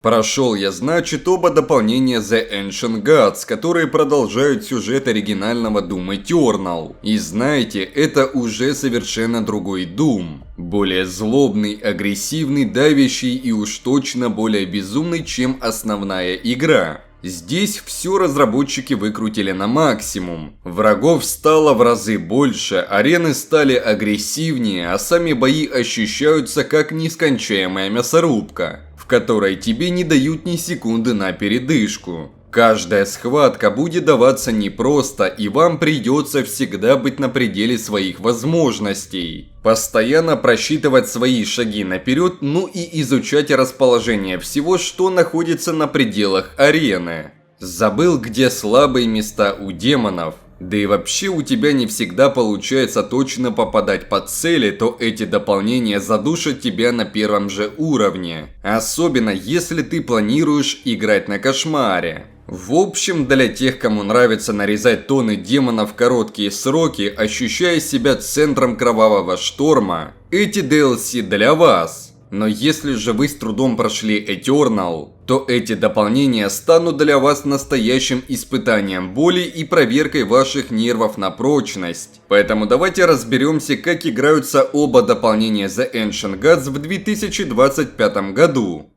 Прошел я, значит, оба дополнения The Ancient Gods, которые продолжают сюжет оригинального Doom Eternal. И знаете, это уже совершенно другой Doom. Более злобный, агрессивный, давящий и уж точно более безумный, чем основная игра. Здесь все разработчики выкрутили на максимум. Врагов стало в разы больше, арены стали агрессивнее, а сами бои ощущаются как нескончаемая мясорубка, в которой тебе не дают ни секунды на передышку. Каждая схватка будет даваться непросто, и вам придется всегда быть на пределе своих возможностей. Постоянно просчитывать свои шаги наперед, ну и изучать расположение всего, что находится на пределах арены. Забыл, где слабые места у демонов? Да и вообще у тебя не всегда получается точно попадать по цели, то эти дополнения задушат тебя на первом же уровне. Особенно если ты планируешь играть на кошмаре. В общем, для тех, кому нравится нарезать тонны демонов в короткие сроки, ощущая себя центром кровавого шторма, эти DLC для вас. Но если же вы с трудом прошли Eternal, то эти дополнения станут для вас настоящим испытанием боли и проверкой ваших нервов на прочность. Поэтому давайте разберемся, как играются оба дополнения The Ancient Gods в 2025 году.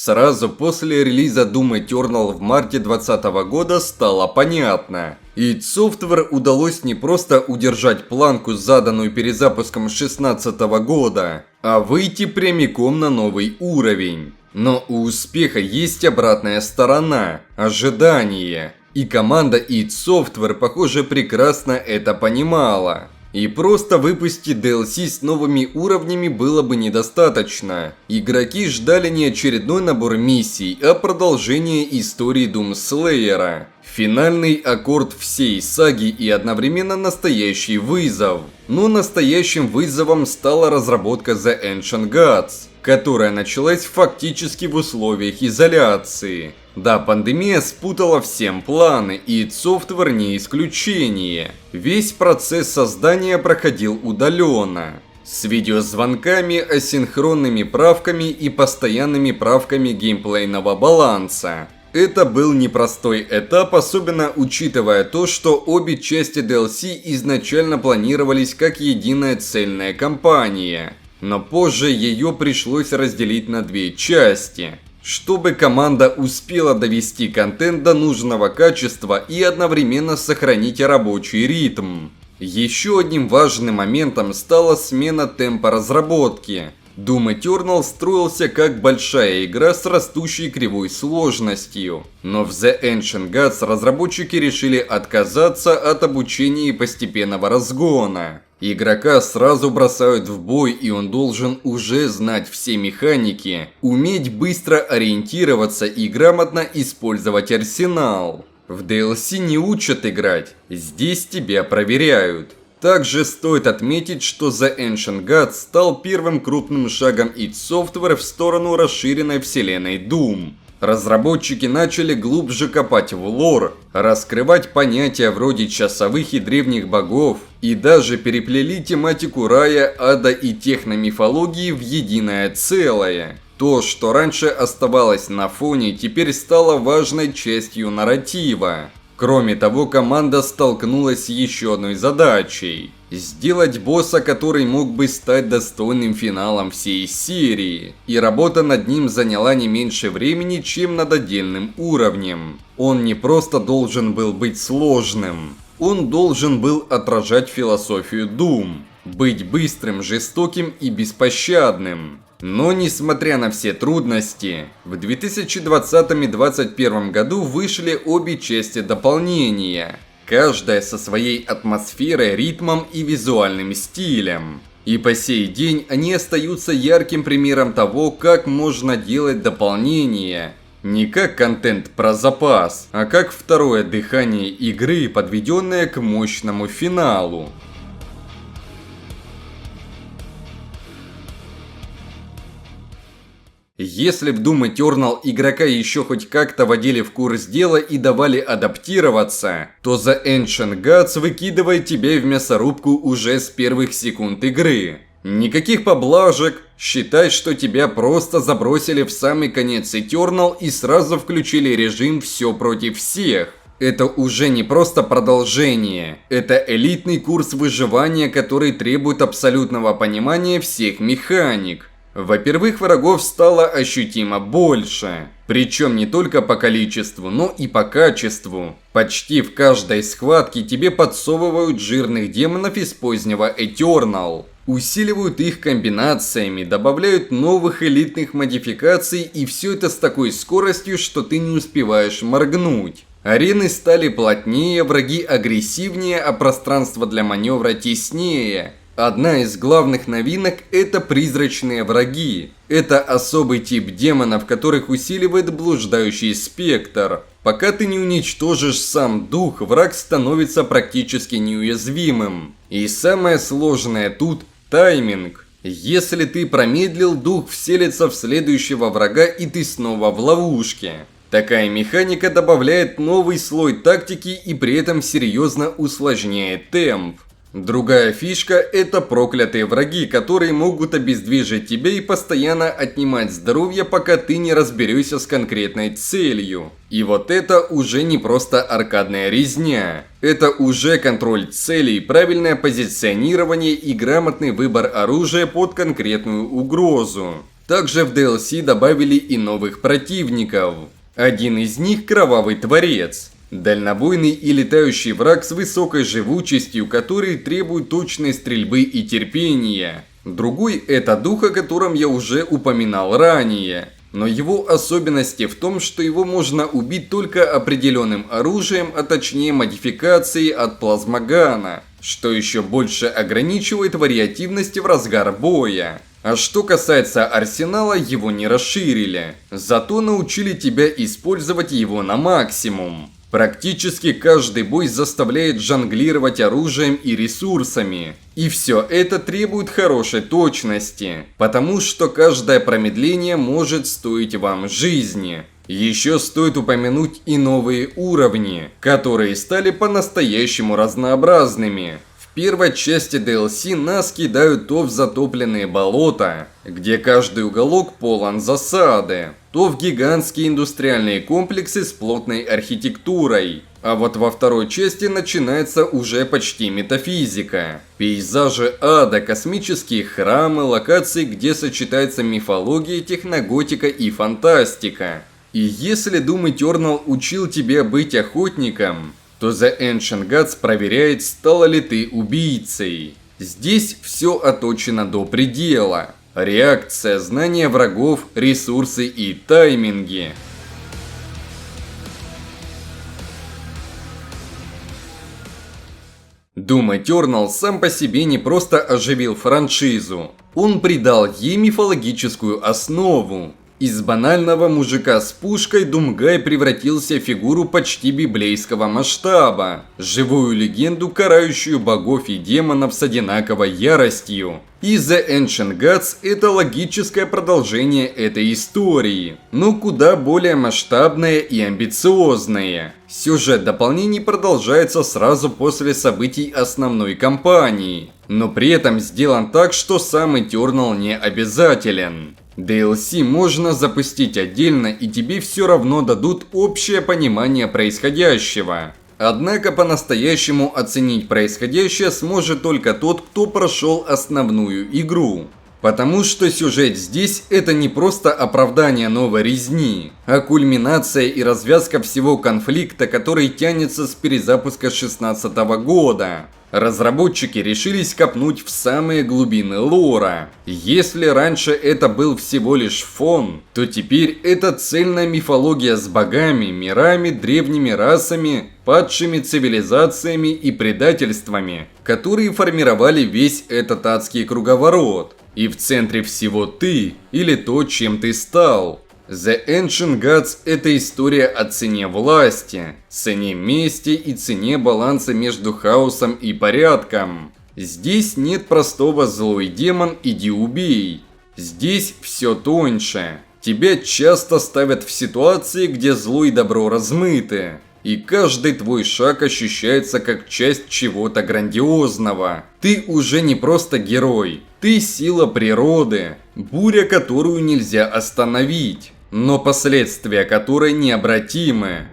Сразу после релиза Doom Eternal в марте 2020 года стало понятно. id Software удалось не просто удержать планку, заданную перезапуском 2016 года, а выйти прямиком на новый уровень. Но у успеха есть обратная сторона – ожидание. И команда id Software, похоже, прекрасно это понимала. И просто выпустить DLC с новыми уровнями было бы недостаточно. Игроки ждали не очередной набор миссий, а продолжение истории Doomslayer. Финальный аккорд всей саги и одновременно настоящий вызов. Но настоящим вызовом стала разработка The Ancient Gods, которая началась фактически в условиях изоляции. Да, пандемия спутала всем планы, и id Software не исключение. Весь процесс создания проходил удаленно. С видеозвонками, асинхронными правками и постоянными правками геймплейного баланса. Это был непростой этап, особенно учитывая то, что обе части DLC изначально планировались как единая цельная кампания. Но позже ее пришлось разделить на две части, чтобы команда успела довести контент до нужного качества и одновременно сохранить рабочий ритм. Еще одним важным моментом стала смена темпа разработки. Doom Eternal строился как большая игра с растущей кривой сложностью. Но в The Ancient Gods разработчики решили отказаться от обучения и постепенного разгона. Игрока сразу бросают в бой, и он должен уже знать все механики, уметь быстро ориентироваться и грамотно использовать арсенал. В DLC не учат играть, здесь тебя проверяют. Также стоит отметить, что The Ancient Gods стал первым крупным шагом id Software в сторону расширенной вселенной Doom. Разработчики начали глубже копать в лор, раскрывать понятия вроде часовых и древних богов, и даже переплели тематику рая, ада и техномифологии в единое целое. То, что раньше оставалось на фоне, теперь стало важной частью нарратива. Кроме того, команда столкнулась с еще одной задачей – сделать босса, который мог бы стать достойным финалом всей серии. И работа над ним заняла не меньше времени, чем над отдельным уровнем. Он не просто должен был быть сложным, он должен был отражать философию Doom – быть быстрым, жестоким и беспощадным. Но несмотря на все трудности, в 2020 и 2021 году вышли обе части дополнения, каждая со своей атмосферой, ритмом и визуальным стилем. И по сей день они остаются ярким примером того, как можно делать дополнения не как контент про запас, а как второе дыхание игры, подведенное к мощному финалу. Если в Doom Eternal игрока еще хоть как-то вводили в курс дела и давали адаптироваться, то The Ancient Gods выкидывает тебя в мясорубку уже с первых секунд игры. Никаких поблажек, считай, что тебя просто забросили в самый конец Eternal и сразу включили режим «все против всех». Это уже не просто продолжение, это элитный курс выживания, который требует абсолютного понимания всех механик. Во-первых, врагов стало ощутимо больше. Причем не только по количеству, но и по качеству. Почти в каждой схватке тебе подсовывают жирных демонов из позднего Eternal. Усиливают их комбинациями, добавляют новых элитных модификаций, и все это с такой скоростью, что ты не успеваешь моргнуть. Арены стали плотнее, враги агрессивнее, а пространство для маневра теснее. Одна из главных новинок – это призрачные враги. Это особый тип демонов, которых усиливает блуждающий спектр. Пока ты не уничтожишь сам дух, враг становится практически неуязвимым. И самое сложное тут – тайминг. Если ты промедлил, дух вселится в следующего врага, и ты снова в ловушке. Такая механика добавляет новый слой тактики и при этом серьезно усложняет темп. Другая фишка – это проклятые враги, которые могут обездвижить тебя и постоянно отнимать здоровье, пока ты не разберешься с конкретной целью. И вот это уже не просто аркадная резня. Это уже контроль целей, правильное позиционирование и грамотный выбор оружия под конкретную угрозу. Также в DLC добавили и новых противников. Один из них – Кровавый Творец. Дальнобойный и летающий враг с высокой живучестью, который требует точной стрельбы и терпения. Другой – это дух, о котором я уже упоминал ранее. Но его особенности в том, что его можно убить только определенным оружием, а точнее модификацией от плазмогана, что еще больше ограничивает вариативность в разгар боя. А что касается арсенала, его не расширили. Зато научили тебя использовать его на максимум. Практически каждый бой заставляет жонглировать оружием и ресурсами. И все это требует хорошей точности, потому что каждое промедление может стоить вам жизни. Еще стоит упомянуть и новые уровни, которые стали по-настоящему разнообразными. В первой части DLC нас кидают то в затопленные болота, где каждый уголок полон засады, то в гигантские индустриальные комплексы с плотной архитектурой. А вот во второй части начинается уже почти метафизика. Пейзажи ада, космические храмы, локации, где сочетается мифология, техноготика и фантастика. И если Doom Eternal учил тебя быть охотником, то The Ancient Gods проверяет, стала ли ты убийцей. Здесь все оточено до предела. Реакция, знание врагов, ресурсы и тайминги. Doom Eternal сам по себе не просто оживил франшизу. Он придал ей мифологическую основу. Из банального мужика с пушкой Думгай превратился в фигуру почти библейского масштаба. Живую легенду, карающую богов и демонов с одинаковой яростью. И The Ancient Gods – это логическое продолжение этой истории, но куда более масштабное и амбициозное. Сюжет дополнений продолжается сразу после событий основной кампании, но при этом сделан так, что сам Eternal не обязателен. DLC можно запустить отдельно, и тебе все равно дадут общее понимание происходящего. Однако по-настоящему оценить происходящее сможет только тот, кто прошел основную игру. Потому что сюжет здесь это не просто оправдание новой резни, а кульминация и развязка всего конфликта, который тянется с перезапуска 2016 года. Разработчики решились копнуть в самые глубины лора. Если раньше это был всего лишь фон, то теперь это цельная мифология с богами, мирами, древними расами, падшими цивилизациями и предательствами, которые формировали весь этот адский круговорот. И в центре всего ты, или то, чем ты стал. The Ancient Gods – это история о цене власти, цене мести и цене баланса между хаосом и порядком. Здесь нет простого «злой демон, иди убей». Здесь все тоньше. Тебя часто ставят в ситуации, где зло и добро размыты. И каждый твой шаг ощущается как часть чего-то грандиозного. Ты уже не просто герой, ты сила природы, буря, которую нельзя остановить, но последствия которой необратимы.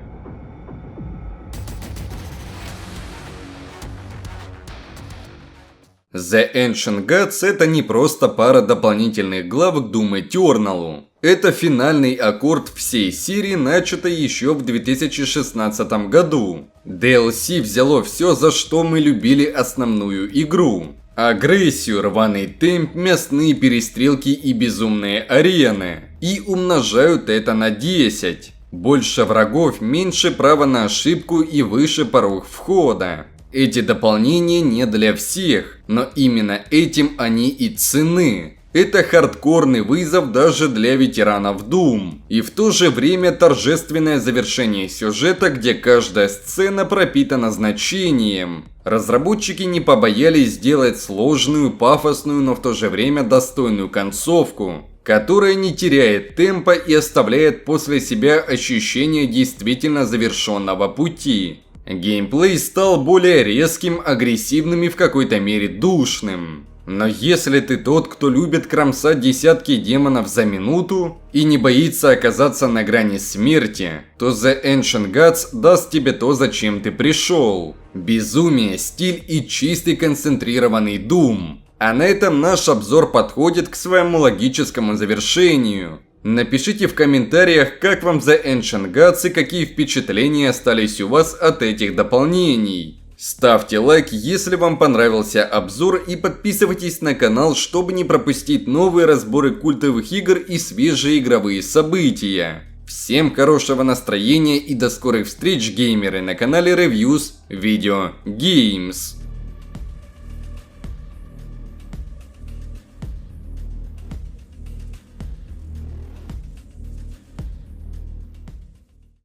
The Ancient Gods — это не просто пара дополнительных глав к Doom Eternal. Это финальный аккорд всей серии, начатой еще в 2016 году. DLC взяло все, за что мы любили основную игру. Агрессию, рваный темп, мясные перестрелки и безумные арены. И умножают это на 10. Больше врагов, меньше права на ошибку и выше порог входа. Эти дополнения не для всех, но именно этим они и ценны. Это хардкорный вызов даже для ветеранов Doom. И в то же время торжественное завершение сюжета, где каждая сцена пропитана значением. Разработчики не побоялись сделать сложную, пафосную, но в то же время достойную концовку, которая не теряет темпа и оставляет после себя ощущение действительно завершенного пути. Геймплей стал более резким, агрессивным и в какой-то мере душным. Но если ты тот, кто любит кромсать десятки демонов за минуту и не боится оказаться на грани смерти, то The Ancient Gods даст тебе то, зачем ты пришел. Безумие, стиль и чистый концентрированный Doom. А на этом наш обзор подходит к своему логическому завершению. Напишите в комментариях, как вам The Ancient Gods и какие впечатления остались у вас от этих дополнений. Ставьте лайк, если вам понравился обзор, и подписывайтесь на канал, чтобы не пропустить новые разборы культовых игр и свежие игровые события. Всем хорошего настроения и до скорых встреч, геймеры, на канале Reviews Video Games.